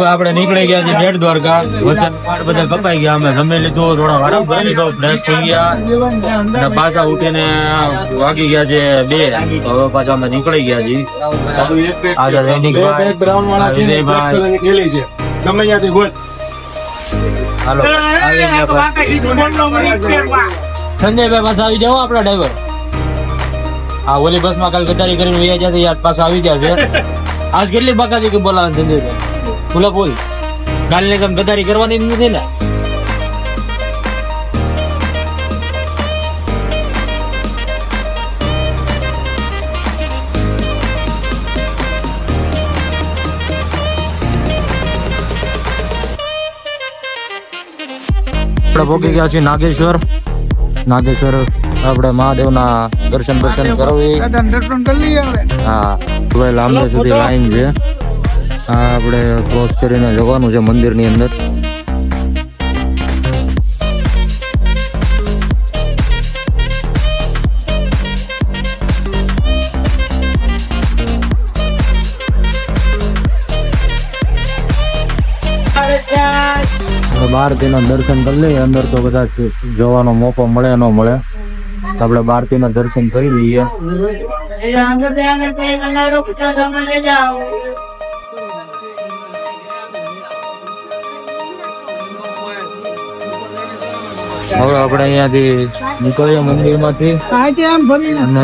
આપણે નીકળી ગયા છીએ બેટ દ્વારકા. વચન પાઠ બધા કપાઈ ગયા. અમે જમી લીધું, થોડો આરામ કરી લીધો, ફ્રેશ થઈ ગયા અને પાછા ઉઠીને વાગી ગયા છે 2. તો હવે પાછા અમે નીકળી ગયા છીએ. આજે રૈનિકભાઈ, વિજયભાઈ, ગમે ત્યાંથી બોલ. હાલો સંજયભાઈ પાછા આવી જાઓ. આપડા ડ્રાઈવર આ ઓલી બસ માં કાલ ગદ્દારી કરીને વયા જતી, યાદ પાછા આવી ગયા છે. આજ કેટલી બાકાજી કે બોલાવે સંજયભાઈ? બોલા બોલ. કાલે તમે ગદ્દારી કરવાની નથી ને? આપણે પહોંચી ગયા છીએ નાગેશ્વર. આપણે મહાદેવના દર્શન કરવી. હા, લાંબે સુધી લાઈન છે. આપણે ક્રોસ કરીને જવાનું છે મંદિરની અંદર. બારતીના દર્શન કરી લઈએ. અંદર તો કદાચ જવાનો મોકો મળે ન મળે, આપણે બારતીના દર્શન કરી લઈએ. હવે આપણે અહીંયાથી નીકળીએ મંદિરમાંથી અને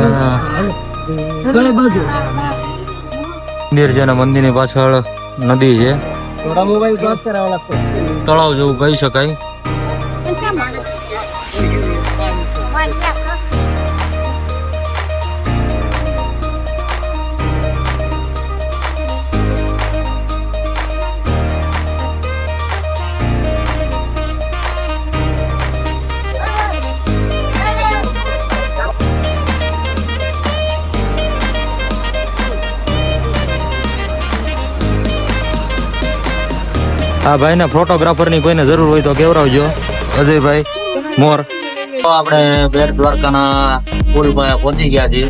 મંદિર છે ને મંદિરની પાછળ નદી છે. તળાવ જેવું કહી શકાય. હા ભાઈ ને ફોટોગ્રાફર ની કોઈને જરૂર હોય તો કેવરાવજો. અજયભાઈ મોર. આપણે બેટ દ્વારકાના પુલ પર પહોંચી ગયા છીએ.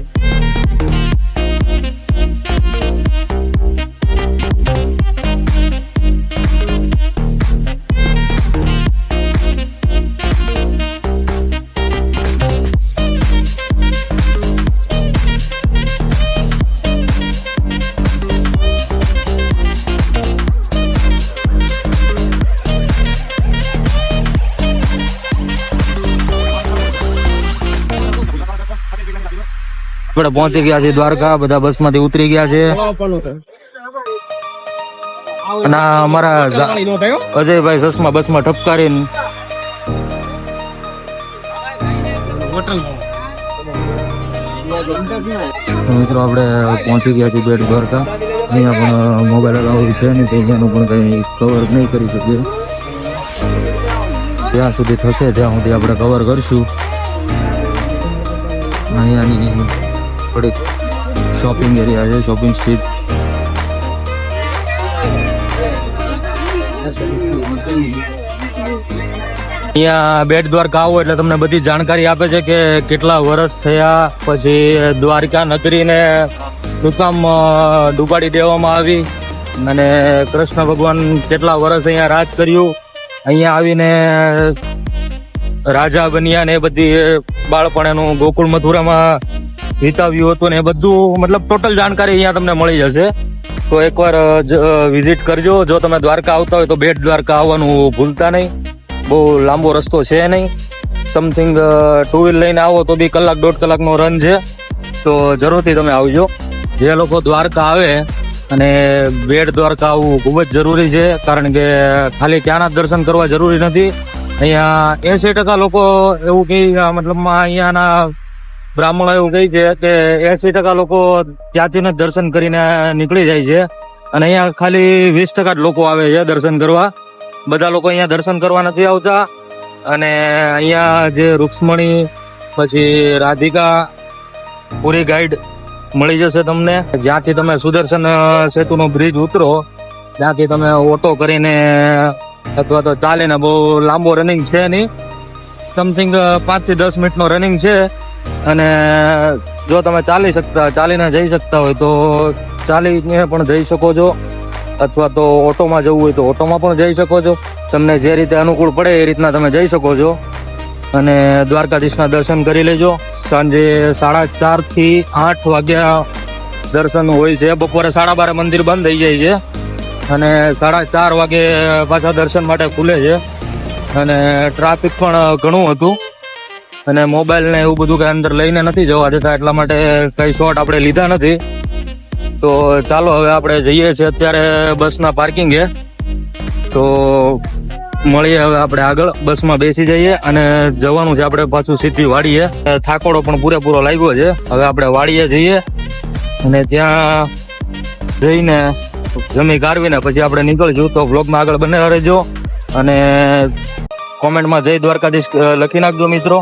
આપણે પહોંચી ગયા છીએ દ્વારકા. બધા બસ માંથી ઉતરી ગયા છે અને અમારા અજયભાઈ સસમા બસ માં ઠપકારીને મિત્રો આપણે પહોંચી ગયા છીએ બેટ દ્વારકા. અહીંયા પણ મોબાઈલ અલાઉડ છે ને, ત્યાંનું પણ કઈ કવર નહીં કરી શકીએ. જ્યાં સુધી થશે ત્યાં સુધી આપણે કવર કરશું. અહીંયાની થોડીક શોપિંગ એરિયા છે, શોપિંગ સ્ટ્રીટ. અહીંયા બેટ દ્વારકા આવો એટલે તમને બધી જાણકારી આપે છે કે કેટલા વર્ષ થયા, પછી દ્વારકા નગરીને શું કામ ડૂબાડી દેવામાં આવી અને કૃષ્ણ ભગવાન કેટલા વર્ષ અહીંયા રાજ કર્યું, અહીંયા આવીને રાજા બન્યા ને એ બધી બાળપણ એનું ગોકુળ મથુરામાં વિતાવ્યું હતું ને એ બધું, મતલબ ટોટલ જાણકારી અહીંયા તમને મળી જશે. તો એકવાર વિઝિટ કરજો. જો તમે દ્વારકા આવતા હોય તો બેટ દ્વારકા આવવાનું ભૂલતા નહીં. બહુ લાંબો રસ્તો છે નહીં. સમથિંગ 2 વ્હીલ લઈને આવો તો બી 1-1.5 કલાકનો રન છે. તો જરૂરથી તમે આવજો. જે લોકો દ્વારકા આવે અને બેટ દ્વારકા આવવું ખૂબ જ જરૂરી છે, કારણ કે ખાલી ત્યાંના દર્શન કરવા જરૂરી નથી. અહીંયા 80% લોકો એવું કહે, મતલબમાં અહીંયાના બ્રાહ્મણો એવું કહે છે કે 80% લોકો ત્યાંથી દર્શન કરીને નીકળી જાય છે અને અહીંયા ખાલી 20% જ લોકો આવે છે દર્શન કરવા. બધા લોકો અહીંયા દર્શન કરવા નથી આવતા. અને અહીંયા જે રૂક્ષ્મણી પછી રાધિકા પૂરી ગાઈડ મળી જશે તમને. જ્યાંથી તમે સુદર્શન સેતુનો બ્રિજ ઉતરો ત્યાંથી તમે ઓટો કરીને અથવા તો ચાલીને, બહુ લાંબો રનિંગ છે નહીં, સમથિંગ 5 થી 10 મિનિટનો રનિંગ છે. અને જો તમે ચાલીને જઈ શકતા હોય તો ચાલીને પણ જઈ શકો છો, અથવા તો ઓટોમાં જવું હોય તો ઓટોમાં પણ જઈ શકો છો. તમને જે રીતે અનુકૂળ પડે એ રીતના તમે જઈ શકો છો. અને દ્વારકાધીશના દર્શન કરી લેજો. સાંજે 4:30 થી 8 વાગ્યા દર્શન હોય છે. બપોરે 12:30 મંદિર બંધ થઈ જાય છે અને 4:30 વાગે પાછા દર્શન માટે ખુલે છે. અને ટ્રાફિક પણ ઘણું હતું અને મોબાઈલ ને એવું બધું કઈ અંદર લઈને નથી જવા દેતા, એટલા માટે કઈ શોટ આપણે લીધા નથી. તો ચાલો હવે આપણે જઈએ છીએ અત્યારે બસના પાર્કિંગે. તો મળીએ હવે આપણે આગળ બસમાં બેસી જઈએ અને જવાનું છે આપણે પાછું સીધી વાડીએ. થાકોડો પણ પૂરેપૂરો લાગ્યો છે. હવે આપણે વાડીએ જઈએ અને ત્યાં જઈને જમી ગારવીને પછી આપણે નીકળીશું. તો વ્લોગમાં આગળ બને રહેજો અને કોમેન્ટમાં જય દ્વારકાધીશ લખી નાખજો મિત્રો.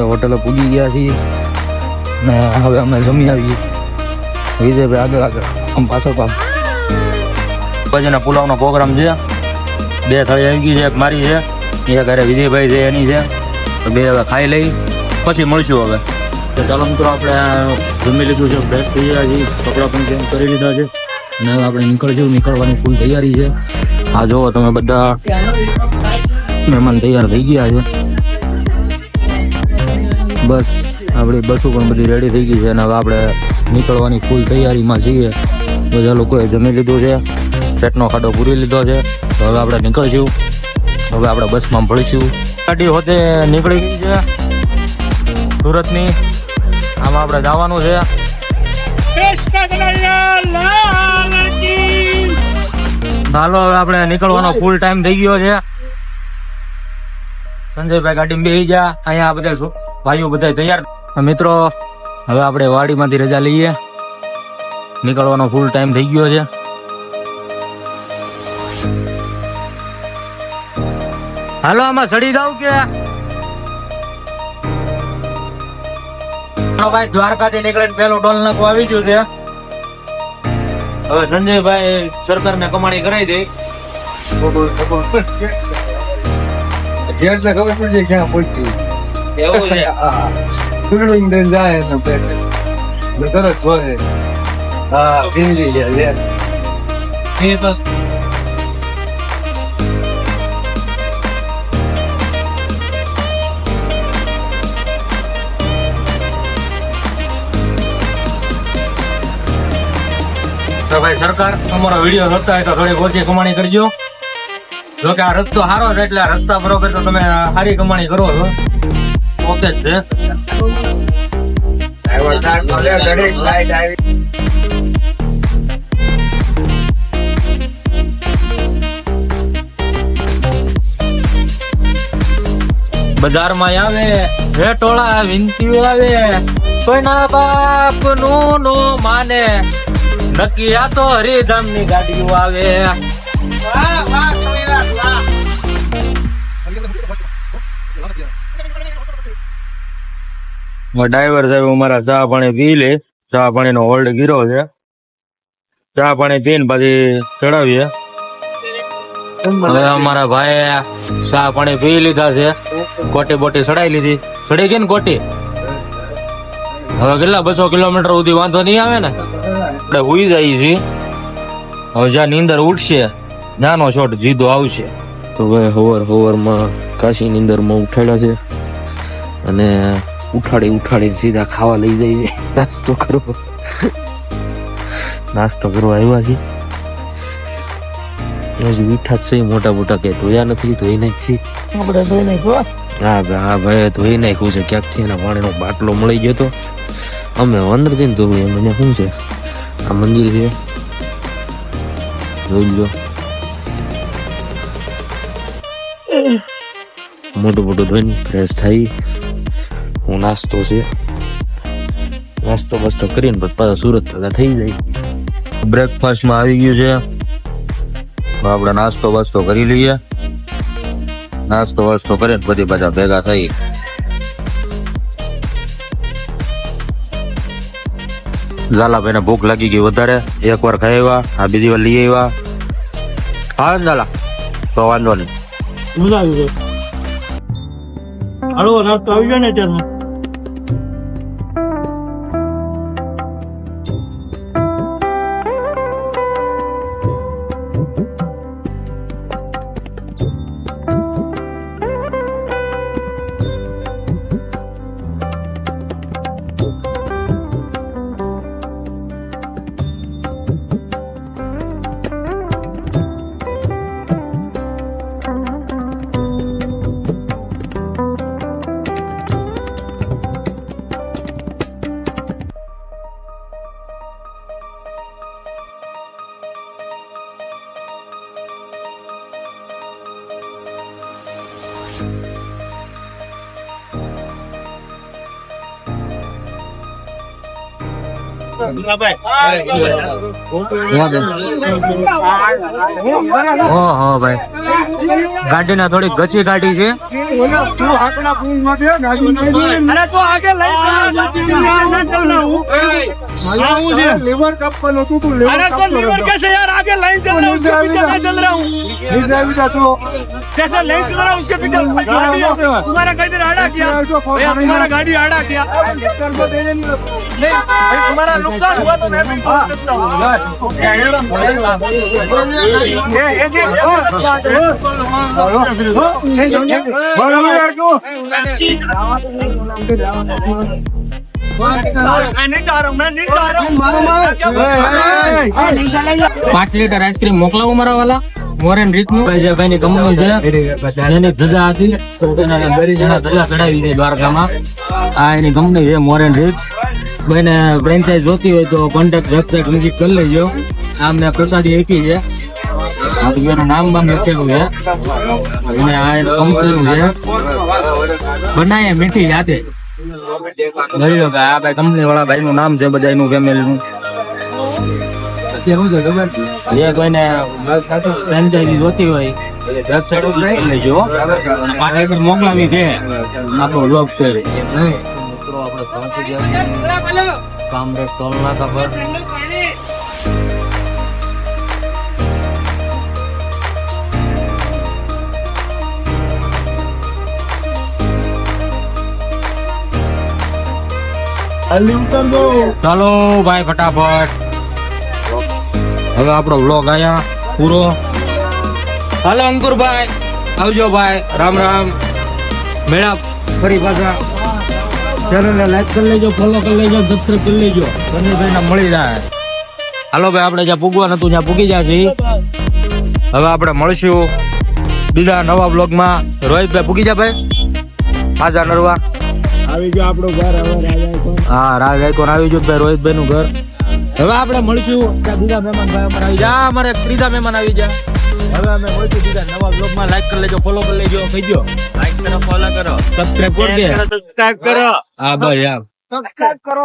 હોટલે પૂજી ગયા છીએ ને હવે અમે જમી આવીએ. વિજયભાઈ આગળ આમ પાછળ પછી પુલાવનો પ્રોગ્રામ છે. 2 થાળી આવી ગઈ છે, એક મારી છે, એક અરે વિજયભાઈ છે એની છે. તો 2 હવે ખાઈ લઈ પછી મળશું. હવે તો ચાલો મિત્રો, આપણે જમી લીધું છે, ફ્રેશ થઈ ગયા છીએ, કપડાં પણ ચેન્જ કરી લીધા છે અને હવે આપણે નીકળવાની ફૂલ તૈયારી છે. આ જોવો તમે બધા મહેમાન તૈયાર થઈ ગયા છે. બસ આપણી બસો પણ બધી રેડી થઈ ગઈ છે અને હવે આપણે નીકળવાની ફૂલ તૈયારીમાં છીએ. બધા લોકોએ જમી લીધું છે, પેટનો ખાડો પૂરી લીધો છે. તો હવે આપણે નીકળશું. હવે આપણે બસમાં ભળીશું. ગાડી હોતે નીકળી ગઈ છે સુરતની. આમાં આપણે જવાનું છે. હાલો હવે આપણે નીકળવાનો ફૂલ ટાઈમ થઈ ગયો છે. સંજયભાઈ ગાડીમાં બેસી ગયા. અહીંયા બધા ભાઈઓ બધા તૈયાર. મિત્રો હવે આપણે વાડીમાંથી રજા લઈએ. નીકળવાનો ફૂલ ટાઈમ થઈ ગયો છે. હાલો આમાં ચડી જાવ કે ભાઈ દ્વારકાથી નીકળીને પેલું ટોલ નાકું આવી ગયું છે. હવે સંજયભાઈ સરકારને કમાણી કરાવી દે. ખબર પડશે ક્યાં પહોંચી એવું છે. જાય ને તરત હોય. હા ફીરી ગયા તો ભાઈ સરકાર અમારો વિડીયો જોતા હોય તો થોડીક ઓછી કમાણી કરજો. જો કે આ રસ્તો સારો છે એટલે આ રસ્તા બરોબર તો તમે સારી કમાણી કરો છો. ઓકે છે. બજારમાં આવે હે ટોળા વિનંતી આવે, કોઈના બાપ નું નો માને, નક્કી આ તો હરિધામ ની ગાડીઓ આવે. વાહ વાહ છોકરા વાહ. ડ્રાઈવર સાહેબ અમારા ચા પાણી પી લે. ચા પાણી નો હોલ્ડ ગીરો છે. ચા પાણી પીને પછી ચડાવીએ. હવે અમારા ભાઈ ચા પાણી પી લીધા છે. કોટી બોટી ચડાવી લીધી. ચડી ગઈ ને કોટી. હવે કેટલા 200 કિલોમીટર સુધી વાંધો નહીં આવે ને. આપણે હુઈ જઈએ છીએ. હવે જ્યાં નીંદર ઉઠશે નાનો શોટ જીદો આવશે. તો ભાઈ હવારમાં કાશી નીંદરમાં ઉઠાડ્યા છે અને ઉઠાડી સીધા ખાવા લઈ જઈએ. નાસ્તો કરવા આવ્યા છે. હજી ઉઠા જ છે મોટા કે ધોયા નથી. ધોઈ નાખી આપણે ધોઈ નાખ્યો. હા ભાઈ ધોઈ નાખ્યું છે. ક્યાંકથી એના પાણીનો બાટલો મળી ગયો તો અમે અંદર જઈને ધોવું. એમ મને શું છે, આ મંદિર છે જોઈ લો. મોટું ધોઈને ફ્રેશ થઈ હું નાસ્તો કરીને પછી પાછા સુરત થઈ જાય. બ્રેકફાસ્ટમાં આવી ગયું છે. તો આપણે નાસ્તો વાસ્તો કરી લઈએ. નાસ્તો વાસ્તો કરીને બધી બધા ભેગા થઈ. ઝાલાભાઈને ભૂખ લાગી ગઈ વધારે. એકવાર ખાઈ આવ્યા, આ બીજી વાર લઈ આવ્યા. હા ને ઝાલા, તો વાંધો નહીં. મજા આવી ગઈ. હળવો નાસ્તો આવી ગયો ને અત્યારમાં. ઓહો ભાઈ, ગાડીને થોડી ગચી કાઢી છે. તું હાકડા પૂલ માં દે ગાડી લીવર કાપવાનો તું લીવર लीवर कैसे यार आगे लाइन चल रहा है उसके पीछे मैं चल रहा हूँ कैसे लाइन चल रहा है उसके पीछे तुम्हारा कई दिन आड़ा किया भैया तुम्हारा गाड़ी आड़ा किया नहीं भाई तुम्हारा नुकसान हुआ तो मैं भी बोल सकता मैं नहीं जा रहा हूँ मैं नहीं जा रहा हूँ 5 લીટર આઈસ્ક્રીમ મોકલાવું મારા વાલા. મોરેન રીતનું ભાઈ ની કંપની છે. એની ધજા હતી એના બરી જણા ધજા ચડાવી છે દ્વારકામાં. આ એની કંપની છે મોરેન રીત. ભાઈને ફ્રેન્ચાઇઝ જોતી હોય તો કોન્ટેક્ટ વેબસાઇટ વિઝિટ કરી લેજો. આ અમને પ્રસાદી આપી છે. આ તો એનું નામ બામ લખેલું છે. અને આ કંપનીનું છે. બનાય મીઠી યાદે. ધરી લો કે આ ભાઈ કંપની વાળા ભાઈ નું નામ છે બધા એનું ફેમિલી નું. શું છે ખબર, જે કોઈને ફ્રેન્ચાઇઝી જોતી હોય વેબસાઇટ ઉપર લઈ લેજો. પાછળ મોકલાવી દે આપણો બ્લોગ છે. મિત્રો આપણે પહોંચી ગયા છીએ કામરેજ ટોલ નાકા પર. ચાલો ભાઈ ફટાફટ. હવે આપણો વ્લોગ આયા પૂરો. હાલો અંકુરભાઈ, આવજો ભાઈ. રામ રામ. મેળા ફરી પાછા. ચેનલને લાઈક કરી લેજો, ફોલો કરી લેજો, સબસ્ક્રાઇબ કરી લેજો. સનીભાઈને મળી જાય. હાલો ભાઈ, આપણે જ્યાં પૂગવાનું હતું ત્યાં પૂગી જાય છે. હવે આપણે મળશું બીજા નવા વ્લોગમાં. રોહિતભાઈ પૂગી જા ભાઈ. આજા નરવા આવી ગયો આપણું ઘર. હવે હા, રાજ આઈકોન આવી ગયું ભાઈ, રોહિતભાઈ નું ઘર. હવે આપણે મળશું ત્યાં બીજા મહેમાન ભાઈ અમારા આવી જા. અમારે ત્રીજા મહેમાન આવી જા. હવે અમે મળશું બીજા નવા બ્લોગમાં. લાઈક કરી લેજો, ફોલો કરી લેજો. કહી દો લાઈક કરો, ફોલો કરો, સબસ્ક્રાઇબ કરી દે. सब्सक्राइब करो હા ભાઈ, યાર સબસ્ક્રાઇબ કરો.